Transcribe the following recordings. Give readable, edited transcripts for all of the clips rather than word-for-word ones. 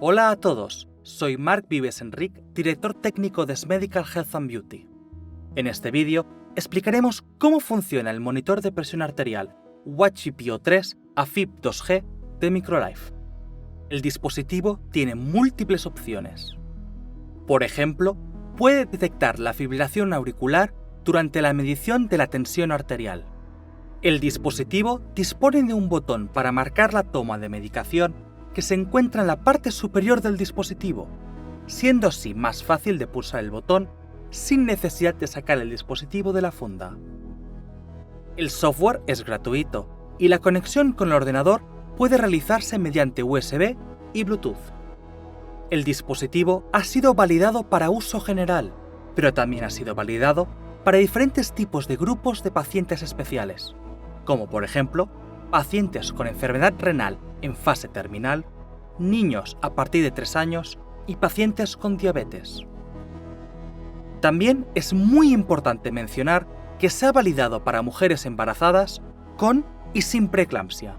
Hola a todos, soy Marc Vives Enric, director técnico de Medical Health and Beauty. En este vídeo explicaremos cómo funciona el monitor de presión arterial WatchGPO3 AFib 2G de Microlife. El dispositivo tiene múltiples opciones. Por ejemplo, puede detectar la fibrilación auricular durante la medición de la tensión arterial. El dispositivo dispone de un botón para marcar la toma de medicación que se encuentra en la parte superior del dispositivo, siendo así más fácil de pulsar el botón sin necesidad de sacar el dispositivo de la funda. El software es gratuito y la conexión con el ordenador puede realizarse mediante USB y Bluetooth. El dispositivo ha sido validado para uso general, pero también ha sido validado para diferentes tipos de grupos de pacientes especiales, como por ejemplo, pacientes con enfermedad renal en fase terminal, niños a partir de 3 años y pacientes con diabetes. También es muy importante mencionar que se ha validado para mujeres embarazadas con y sin preeclampsia.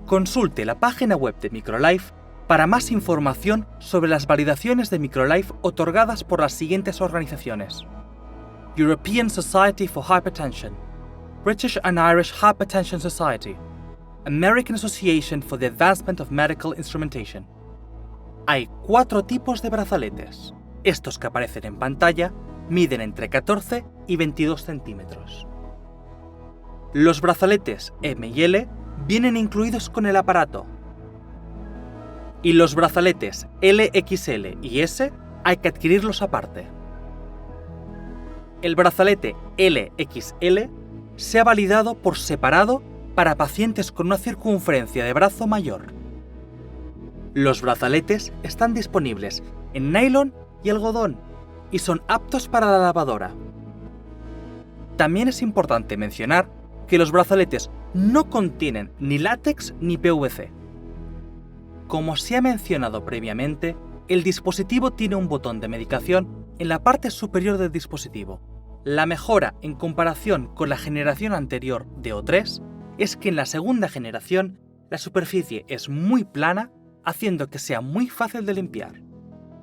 Consulte la página web de Microlife para más información sobre las validaciones de Microlife otorgadas por las siguientes organizaciones: European Society for Hypertension, British and Irish Hypertension Society, American Association for the Advancement of Medical Instrumentation. Hay 4 tipos de brazaletes. Estos que aparecen en pantalla miden entre 14 y 22 centímetros. Los brazaletes M y L vienen incluidos con el aparato. Y los brazaletes L, XL y S hay que adquirirlos aparte. El brazalete LXL se ha validado por separado para pacientes con una circunferencia de brazo mayor. Los brazaletes están disponibles en nylon y algodón y son aptos para la lavadora. También es importante mencionar que los brazaletes no contienen ni látex ni PVC. Como se ha mencionado previamente, el dispositivo tiene un botón de medicación en la parte superior del dispositivo. La mejora en comparación con la generación anterior de O3 es que en la segunda generación la superficie es muy plana, haciendo que sea muy fácil de limpiar.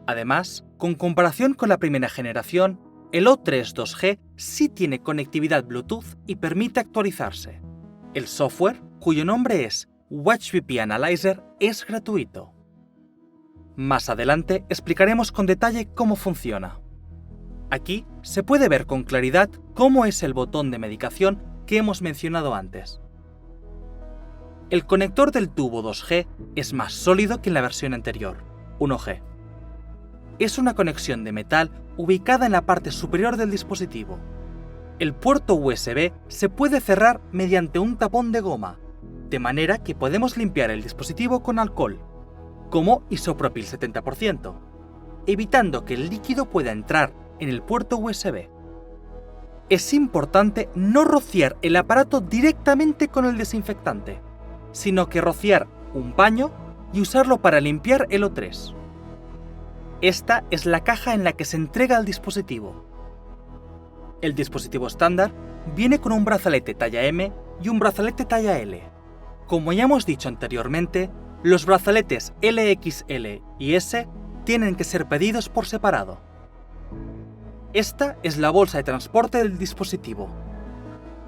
Además, con comparación con la primera generación, el O3 2G sí tiene conectividad Bluetooth y permite actualizarse. El software, cuyo nombre es WatchBP Analyzer, es gratuito. Más adelante explicaremos con detalle cómo funciona. Aquí se puede ver con claridad cómo es el botón de medicación que hemos mencionado antes. El conector del tubo 2G es más sólido que en la versión anterior, 1G. Es una conexión de metal ubicada en la parte superior del dispositivo. El puerto USB se puede cerrar mediante un tapón de goma, de manera que podemos limpiar el dispositivo con alcohol, como isopropil 70%, evitando que el líquido pueda entrar en el puerto USB. Es importante no rociar el aparato directamente con el desinfectante, sino que rociar un paño y usarlo para limpiar el O3. Esta es la caja en la que se entrega el dispositivo. El dispositivo estándar viene con un brazalete talla M y un brazalete talla L. Como ya hemos dicho anteriormente, los brazaletes LXL y S tienen que ser pedidos por separado. Esta es la bolsa de transporte del dispositivo.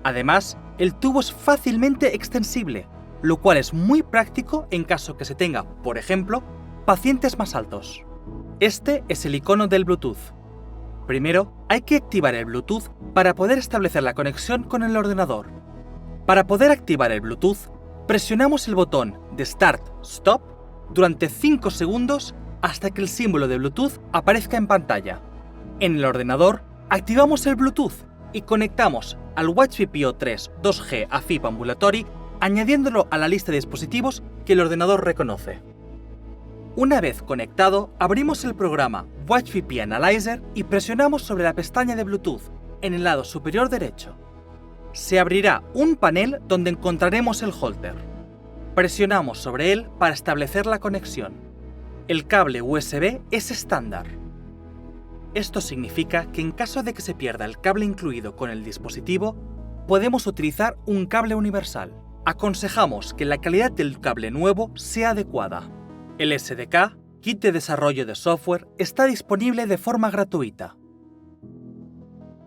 Además, el tubo es fácilmente extensible, lo cual es muy práctico en caso que se tenga, por ejemplo, pacientes más altos. Este es el icono del Bluetooth. Primero, hay que activar el Bluetooth para poder establecer la conexión con el ordenador. Para poder activar el Bluetooth, presionamos el botón de Start-Stop durante 5 segundos hasta que el símbolo de Bluetooth aparezca en pantalla. En el ordenador, activamos el Bluetooth y conectamos al WatchGPO3 2G AFib Ambulatory, añadiéndolo a la lista de dispositivos que el ordenador reconoce. Una vez conectado, abrimos el programa WatchBP Analyzer y presionamos sobre la pestaña de Bluetooth en el lado superior derecho. Se abrirá un panel donde encontraremos el holter. Presionamos sobre él para establecer la conexión. El cable USB es estándar. Esto significa que en caso de que se pierda el cable incluido con el dispositivo, podemos utilizar un cable universal. Aconsejamos que la calidad del cable nuevo sea adecuada. El SDK, Kit de Desarrollo de Software, está disponible de forma gratuita.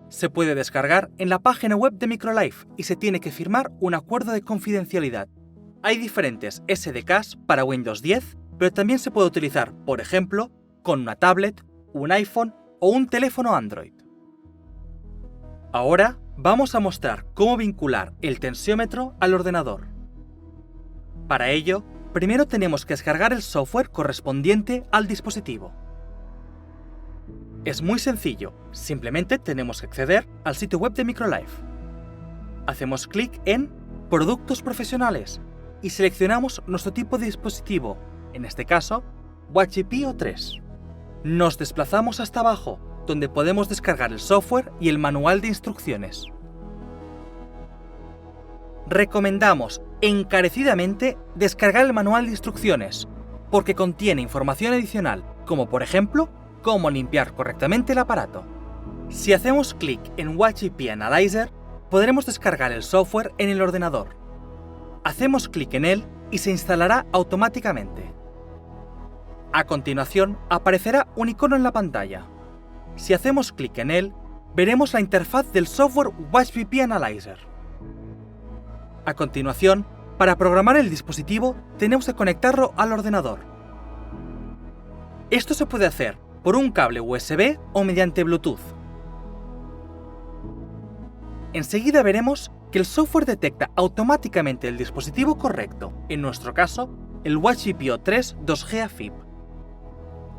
Se puede descargar en la página web de Microlife y se tiene que firmar un acuerdo de confidencialidad. Hay diferentes SDKs para Windows 10, pero también se puede utilizar, por ejemplo, con una tablet, un iPhone o un teléfono Android. Ahora vamos a mostrar cómo vincular el tensiómetro al ordenador. Para ello, primero tenemos que descargar el software correspondiente al dispositivo. Es muy sencillo, simplemente tenemos que acceder al sitio web de Microlife. Hacemos clic en Productos Profesionales y seleccionamos nuestro tipo de dispositivo, en este caso, WatchGP O3. Nos desplazamos hasta abajo, donde podemos descargar el software y el manual de instrucciones. Recomendamos encarecidamente descargar el manual de instrucciones, porque contiene información adicional, como por ejemplo, cómo limpiar correctamente el aparato. Si hacemos clic en WatchGP Analyzer, podremos descargar el software en el ordenador. Hacemos clic en él y se instalará automáticamente. A continuación, aparecerá un icono en la pantalla. Si hacemos clic en él, veremos la interfaz del software WatchGP Analyzer. A continuación, para programar el dispositivo, tenemos que conectarlo al ordenador. Esto se puede hacer por un cable USB o mediante Bluetooth. Enseguida veremos que el software detecta automáticamente el dispositivo correcto, en nuestro caso, el WatchGP O3 2G AFib.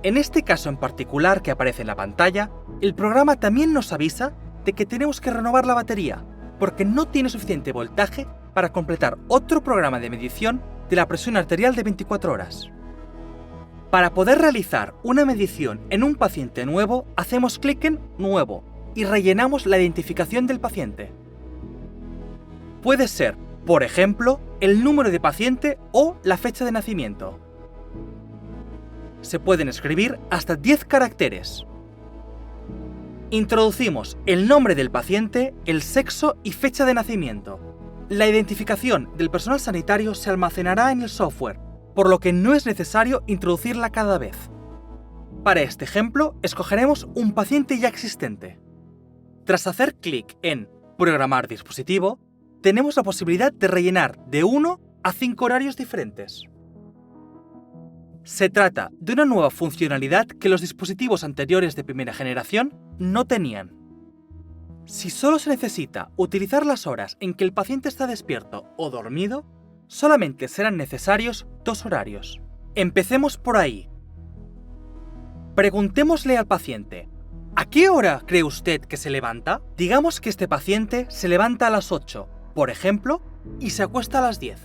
En este caso en particular que aparece en la pantalla, el programa también nos avisa de que tenemos que renovar la batería, porque no tiene suficiente voltaje para completar otro programa de medición de la presión arterial de 24 horas. Para poder realizar una medición en un paciente nuevo, hacemos clic en Nuevo y rellenamos la identificación del paciente. Puede ser, por ejemplo, el número de paciente o la fecha de nacimiento. Se pueden escribir hasta 10 caracteres. Introducimos el nombre del paciente, el sexo y fecha de nacimiento. La identificación del personal sanitario se almacenará en el software, por lo que no es necesario introducirla cada vez. Para este ejemplo, escogeremos un paciente ya existente. Tras hacer clic en Programar dispositivo, tenemos la posibilidad de rellenar de 1 a 5 horarios diferentes. Se trata de una nueva funcionalidad que los dispositivos anteriores de primera generación no tenían. Si solo se necesita utilizar las horas en que el paciente está despierto o dormido, solamente serán necesarios 2 horarios. Empecemos por ahí. Preguntémosle al paciente, ¿a qué hora cree usted que se levanta? Digamos que este paciente se levanta a las 8, por ejemplo, y se acuesta a las 10.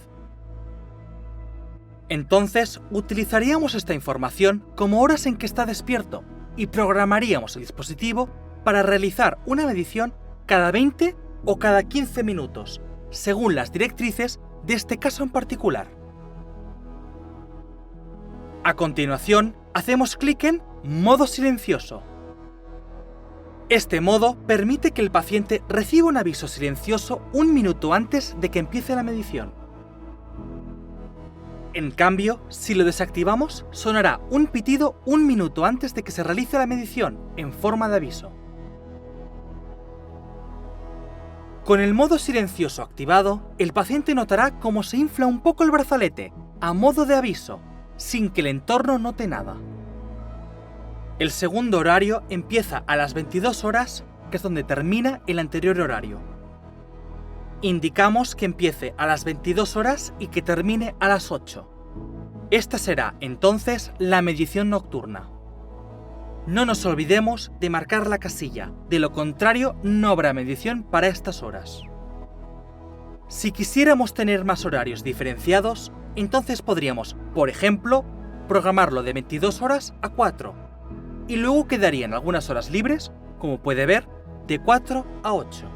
Entonces, utilizaríamos esta información como horas en que está despierto y programaríamos el dispositivo para realizar una medición cada 20 o cada 15 minutos, según las directrices de este caso en particular. A continuación, hacemos clic en Modo silencioso. Este modo permite que el paciente reciba un aviso silencioso 1 minuto antes de que empiece la medición. En cambio, si lo desactivamos, sonará un pitido 1 minuto antes de que se realice la medición, en forma de aviso. Con el modo silencioso activado, el paciente notará cómo se infla un poco el brazalete, a modo de aviso, sin que el entorno note nada. El segundo horario empieza a las 22 horas, que es donde termina el anterior horario. Indicamos que empiece a las 22 horas y que termine a las 8. Esta será, entonces, la medición nocturna. No nos olvidemos de marcar la casilla, de lo contrario no habrá medición para estas horas. Si quisiéramos tener más horarios diferenciados, entonces podríamos, por ejemplo, programarlo de 22 horas a 4, y luego quedarían algunas horas libres, como puede ver, de 4 a 8.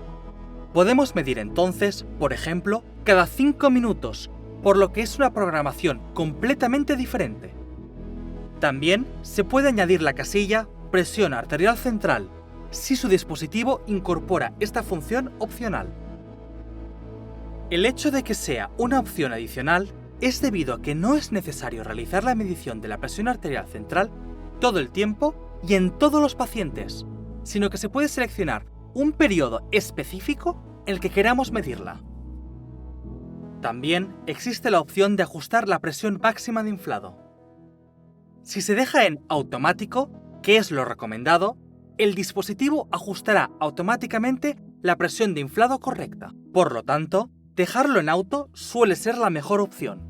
Podemos medir entonces, por ejemplo, cada 5 minutos, por lo que es una programación completamente diferente. También se puede añadir la casilla presión arterial central, si su dispositivo incorpora esta función opcional. El hecho de que sea una opción adicional es debido a que no es necesario realizar la medición de la presión arterial central todo el tiempo y en todos los pacientes, sino que se puede seleccionar un periodo específico en el que queramos medirla. También existe la opción de ajustar la presión máxima de inflado. Si se deja en automático, que es lo recomendado, el dispositivo ajustará automáticamente la presión de inflado correcta. Por lo tanto, dejarlo en auto suele ser la mejor opción.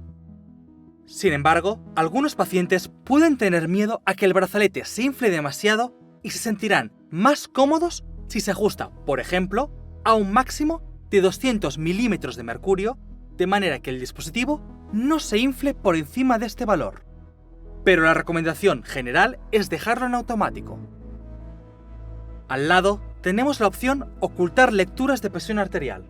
Sin embargo, algunos pacientes pueden tener miedo a que el brazalete se infle demasiado y se sentirán más cómodos si se ajusta, por ejemplo, a un máximo de 200 milímetros de mercurio, de manera que el dispositivo no se infle por encima de este valor. Pero la recomendación general es dejarlo en automático. Al lado tenemos la opción Ocultar lecturas de presión arterial.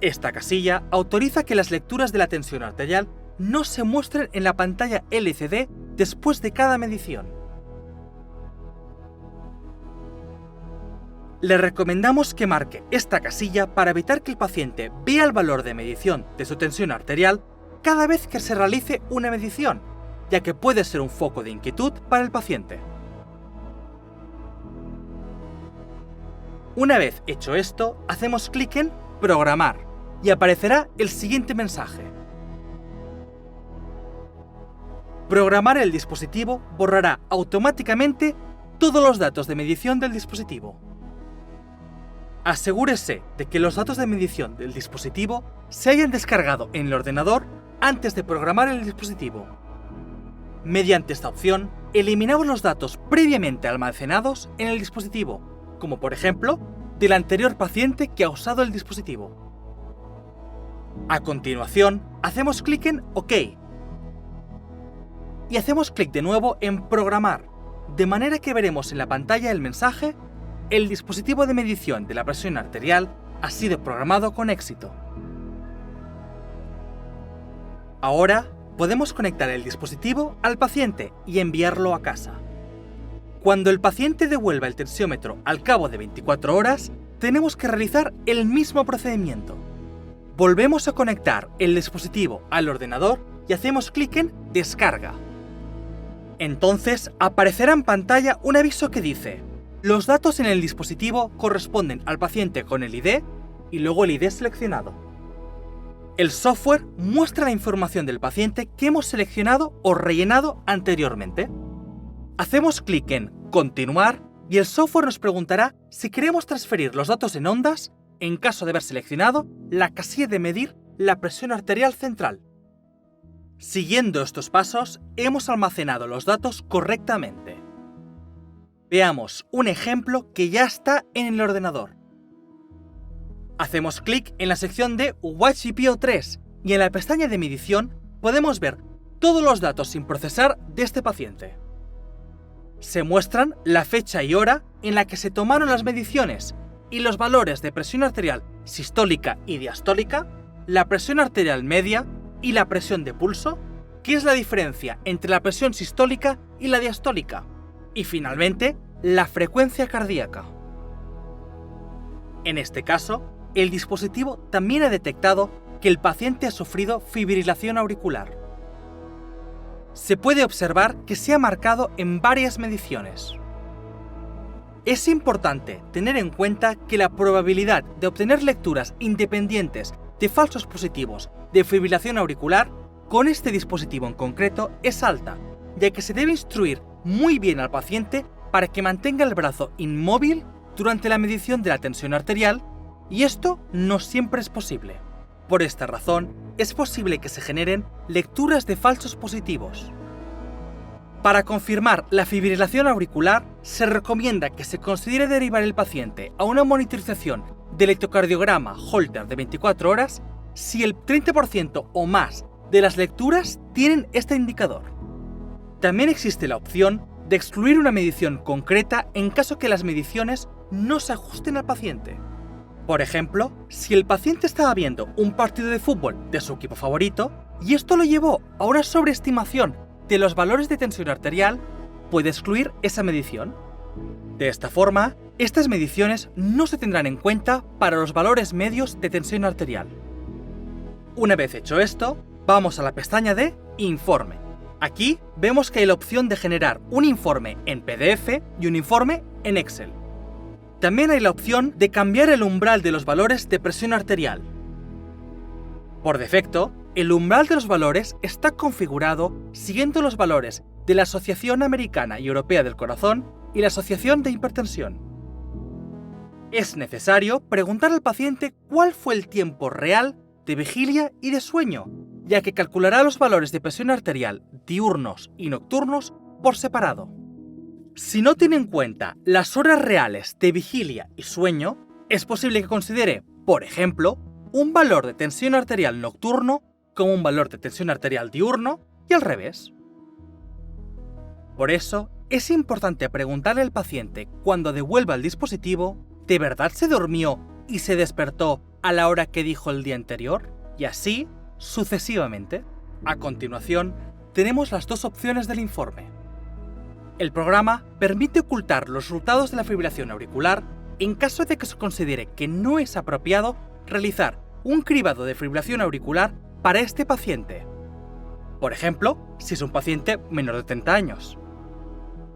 Esta casilla autoriza que las lecturas de la tensión arterial no se muestren en la pantalla LCD después de cada medición. Le recomendamos que marque esta casilla para evitar que el paciente vea el valor de medición de su tensión arterial cada vez que se realice una medición, ya que puede ser un foco de inquietud para el paciente. Una vez hecho esto, hacemos clic en Programar y aparecerá el siguiente mensaje. Programar el dispositivo borrará automáticamente todos los datos de medición del dispositivo. Asegúrese de que los datos de medición del dispositivo se hayan descargado en el ordenador antes de programar el dispositivo. Mediante esta opción, eliminamos los datos previamente almacenados en el dispositivo, como por ejemplo, del anterior paciente que ha usado el dispositivo. A continuación, hacemos clic en OK y hacemos clic de nuevo en Programar, de manera que veremos en la pantalla el mensaje: el dispositivo de medición de la presión arterial ha sido programado con éxito. Ahora podemos conectar el dispositivo al paciente y enviarlo a casa. Cuando el paciente devuelva el tensiómetro al cabo de 24 horas, tenemos que realizar el mismo procedimiento. Volvemos a conectar el dispositivo al ordenador y hacemos clic en Descarga. Entonces aparecerá en pantalla un aviso que dice: los datos en el dispositivo corresponden al paciente con el ID y luego el ID seleccionado. El software muestra la información del paciente que hemos seleccionado o rellenado anteriormente. Hacemos clic en Continuar y el software nos preguntará si queremos transferir los datos en ondas en caso de haber seleccionado la casilla de medir la presión arterial central. Siguiendo estos pasos, hemos almacenado los datos correctamente. Veamos un ejemplo que ya está en el ordenador. Hacemos clic en la sección de Watch GPO3 y en la pestaña de medición podemos ver todos los datos sin procesar de este paciente. Se muestran la fecha y hora en la que se tomaron las mediciones y los valores de presión arterial sistólica y diastólica, la presión arterial media y la presión de pulso, que es la diferencia entre la presión sistólica y la diastólica, y finalmente la frecuencia cardíaca. En este caso, el dispositivo también ha detectado que el paciente ha sufrido fibrilación auricular. Se puede observar que se ha marcado en varias mediciones. Es importante tener en cuenta que la probabilidad de obtener lecturas independientes de falsos positivos de fibrilación auricular con este dispositivo en concreto es alta, ya que se debe instruir muy bien al paciente para que mantenga el brazo inmóvil durante la medición de la tensión arterial, y esto no siempre es posible. Por esta razón, es posible que se generen lecturas de falsos positivos. Para confirmar la fibrilación auricular, se recomienda que se considere derivar el paciente a una monitorización de electrocardiograma Holter de 24 horas si el 30% o más de las lecturas tienen este indicador. También existe la opción de excluir una medición concreta en caso que las mediciones no se ajusten al paciente. Por ejemplo, si el paciente estaba viendo un partido de fútbol de su equipo favorito y esto lo llevó a una sobreestimación de los valores de tensión arterial, puede excluir esa medición. De esta forma, estas mediciones no se tendrán en cuenta para los valores medios de tensión arterial. Una vez hecho esto, Vamos a la pestaña de Informe. Aquí vemos que hay la opción de generar un informe en PDF y un informe en Excel. También hay la opción de cambiar el umbral de los valores de presión arterial. Por defecto, el umbral de los valores está configurado siguiendo los valores de la Asociación Americana y Europea del Corazón y la Asociación de Hipertensión. Es necesario preguntar al paciente cuál fue el tiempo real de vigilia y de sueño, ya que calculará los valores de presión arterial diurnos y nocturnos por separado. Si no tiene en cuenta las horas reales de vigilia y sueño, es posible que considere, por ejemplo, un valor de tensión arterial nocturno como un valor de tensión arterial diurno y al revés. Por eso, es importante preguntarle al paciente cuando devuelva el dispositivo, ¿de verdad se durmió y se despertó a la hora que dijo el día anterior? Y así, sucesivamente. A continuación, tenemos las dos opciones del informe. El programa permite ocultar los resultados de la fibrilación auricular en caso de que se considere que no es apropiado realizar un cribado de fibrilación auricular para este paciente. Por ejemplo, si es un paciente menor de 30 años.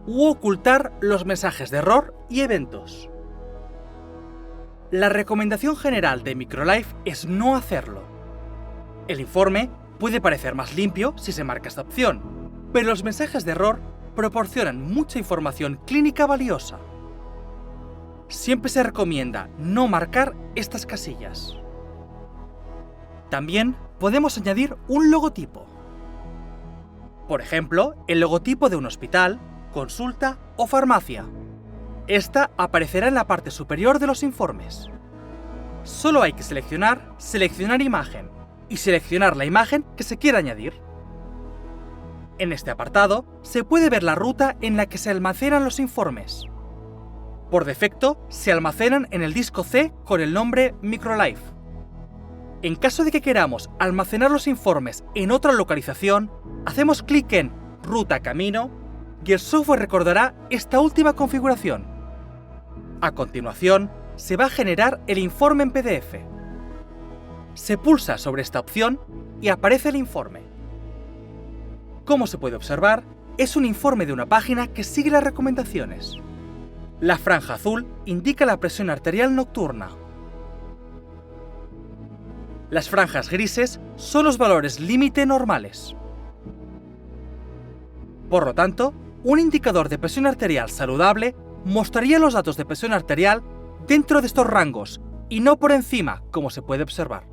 U ocultar los mensajes de error y eventos. La recomendación general de Microlife es no hacerlo. El informe puede parecer más limpio si se marca esta opción, pero los mensajes de error proporcionan mucha información clínica valiosa. Siempre se recomienda no marcar estas casillas. También podemos añadir un logotipo. Por ejemplo, el logotipo de un hospital, consulta o farmacia. Esta aparecerá en la parte superior de los informes. Solo hay que seleccionar imagen y seleccionar la imagen que se quiera añadir. En este apartado se puede ver la ruta en la que se almacenan los informes. Por defecto, se almacenan en el disco C con el nombre Microlife. En caso de que queramos almacenar los informes en otra localización, hacemos clic en Ruta Camino y el software recordará esta última configuración. A continuación, se va a generar el informe en PDF. Se pulsa sobre esta opción y aparece el informe. Como se puede observar, es un informe de una página que sigue las recomendaciones. La franja azul indica la presión arterial nocturna. Las franjas grises son los valores límite normales. Por lo tanto, un indicador de presión arterial saludable mostraría los datos de presión arterial dentro de estos rangos y no por encima, como se puede observar.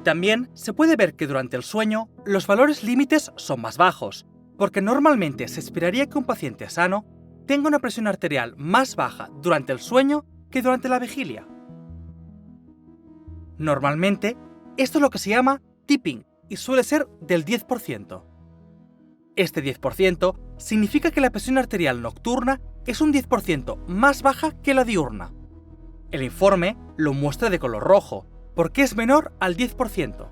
También se puede ver que durante el sueño los valores límites son más bajos, porque normalmente se esperaría que un paciente sano tenga una presión arterial más baja durante el sueño que durante la vigilia. Normalmente, esto es lo que se llama tipping y suele ser del 10%. Este 10% significa que la presión arterial nocturna es un 10% más baja que la diurna. El informe lo muestra de color rojo, porque es menor al 10%.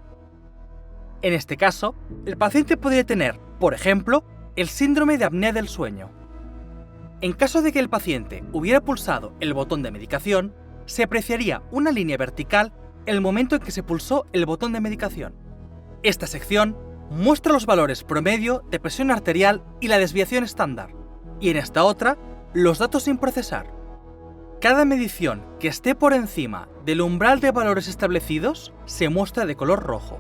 En este caso, el paciente podría tener, por ejemplo, el síndrome de apnea del sueño. En caso de que el paciente hubiera pulsado el botón de medicación, se apreciaría una línea vertical el momento en que se pulsó el botón de medicación. Esta sección muestra los valores promedio de presión arterial y la desviación estándar, y en esta otra, los datos sin procesar. Cada medición que esté por encima del umbral de valores establecidos se muestra de color rojo.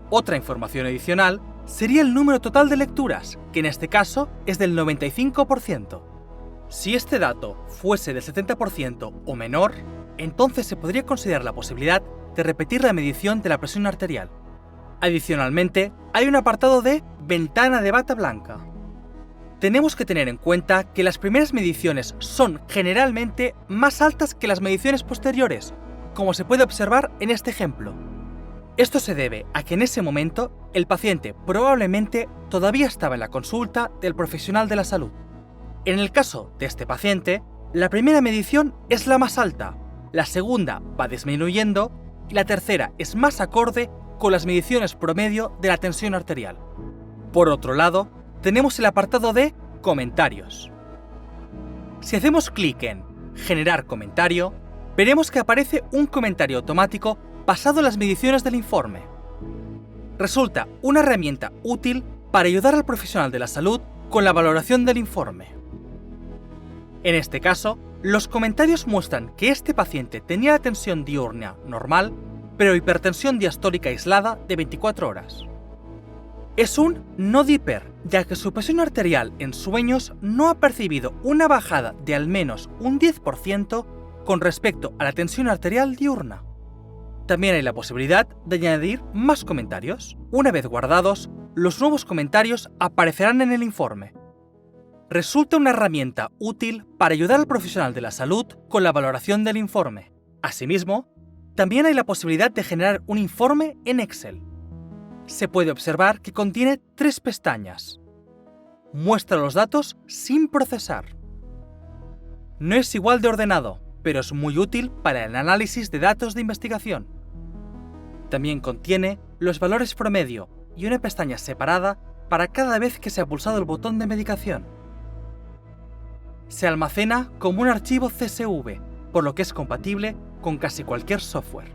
Otra información adicional sería el número total de lecturas, que en este caso es del 95%. Si este dato fuese del 70% o menor, entonces se podría considerar la posibilidad de repetir la medición de la presión arterial. Adicionalmente, hay un apartado de ventana de bata blanca. Tenemos que tener en cuenta que las primeras mediciones son generalmente más altas que las mediciones posteriores, como se puede observar en este ejemplo. Esto se debe a que en ese momento el paciente probablemente todavía estaba en la consulta del profesional de la salud. En el caso de este paciente, la primera medición es la más alta, la segunda va disminuyendo y la tercera es más acorde con las mediciones promedio de la tensión arterial. Por otro lado, tenemos el apartado de comentarios. Si hacemos clic en Generar comentario, veremos que aparece un comentario automático basado en las mediciones del informe. Resulta una herramienta útil para ayudar al profesional de la salud con la valoración del informe. En este caso, los comentarios muestran que este paciente tenía la tensión diurna normal, pero hipertensión diastólica aislada de 24 horas. Es un no DIPER, ya que su presión arterial en sueños no ha percibido una bajada de al menos un 10% con respecto a la tensión arterial diurna. También hay la posibilidad de añadir más comentarios. Una vez guardados, los nuevos comentarios aparecerán en el informe. Resulta una herramienta útil para ayudar al profesional de la salud con la valoración del informe. Asimismo, también hay la posibilidad de generar un informe en Excel. Se puede observar que contiene 3 pestañas. Muestra los datos sin procesar. No es igual de ordenado, pero es muy útil para el análisis de datos de investigación. También contiene los valores promedio y una pestaña separada para cada vez que se ha pulsado el botón de medicación. Se almacena como un archivo CSV, por lo que es compatible con casi cualquier software.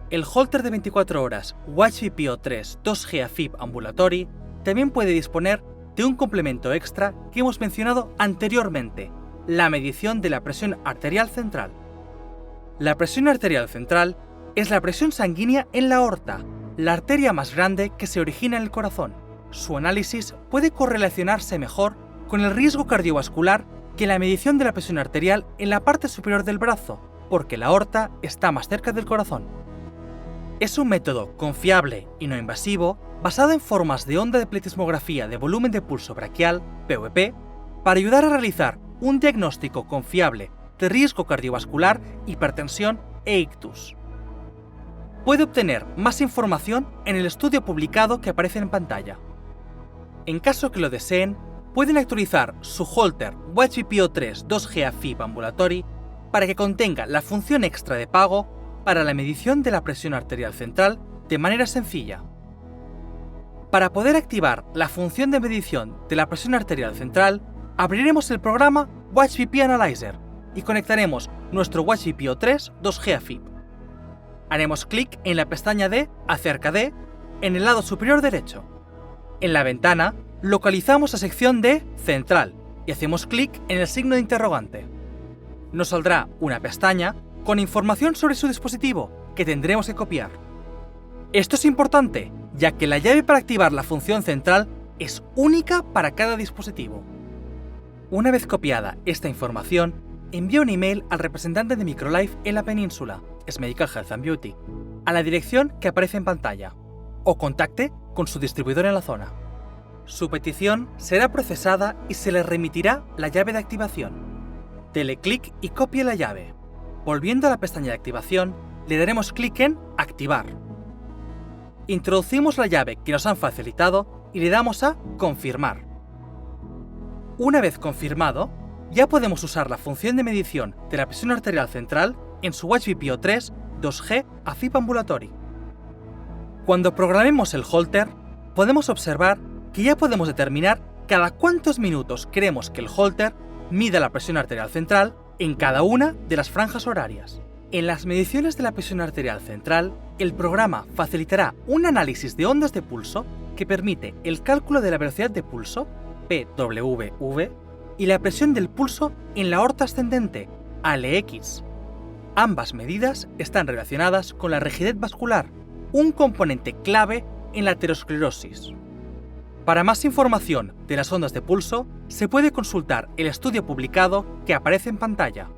El Holter de 24 horas WatchVPO3 2G AFib Ambulatory también puede disponer de un complemento extra que hemos mencionado anteriormente, la medición de la presión arterial central. La presión arterial central es la presión sanguínea en la aorta, la arteria más grande que se origina en el corazón. Su análisis puede correlacionarse mejor con el riesgo cardiovascular que la medición de la presión arterial en la parte superior del brazo, porque la aorta está más cerca del corazón. Es un método confiable y no invasivo basado en formas de onda de pletismografía de volumen de pulso braquial, PVP, para ayudar a realizar un diagnóstico confiable de riesgo cardiovascular, hipertensión e ictus. Puede obtener más información en el estudio publicado que aparece en pantalla. En caso que lo deseen, pueden actualizar su Holter WatchVPO3 2G AFib Ambulatory para que contenga la función extra de pago para la medición de la presión arterial central de manera sencilla. Para poder activar la función de medición de la presión arterial central, abriremos el programa WatchVP Analyzer y conectaremos nuestro WatchVPO3 2G AFib. Haremos clic en la pestaña de Acerca de en el lado superior derecho. En la ventana, localizamos la sección de Central y hacemos clic en el signo de interrogante. Nos saldrá una pestaña con información sobre su dispositivo que tendremos que copiar. Esto es importante, ya que la llave para activar la función central es única para cada dispositivo. Una vez copiada esta información, envía un email al representante de Microlife en la península, es Medical Health and Beauty, a la dirección que aparece en pantalla, o contacte con su distribuidor en la zona. Su petición será procesada y se le remitirá la llave de activación. Dele clic y copie la llave. Volviendo a la pestaña de activación, le daremos clic en Activar. Introducimos la llave que nos han facilitado y le damos a Confirmar. Una vez confirmado, ya podemos usar la función de medición de la presión arterial central en su WatchVPO3 2G AFib Ambulatory. Cuando programemos el Holter, podemos observar que ya podemos determinar cada cuántos minutos queremos que el Holter mida la presión arterial central en cada una de las franjas horarias. En las mediciones de la presión arterial central, el programa facilitará un análisis de ondas de pulso que permite el cálculo de la velocidad de pulso, PWV, y la presión del pulso en la aorta ascendente, ALX. Ambas medidas están relacionadas con la rigidez vascular, un componente clave en la aterosclerosis. Para más información de las ondas de pulso, se puede consultar el estudio publicado que aparece en pantalla.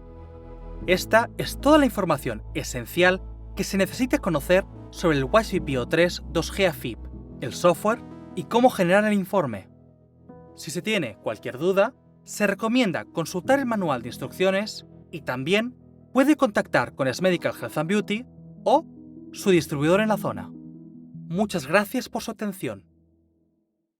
Esta es toda la información esencial que se necesita conocer sobre el WatchVPO3 2G AFib, el software y cómo generar el informe. Si se tiene cualquier duda, se recomienda consultar el manual de instrucciones y también puede contactar con S Medical Health and Beauty o su distribuidor en la zona. Muchas gracias por su atención.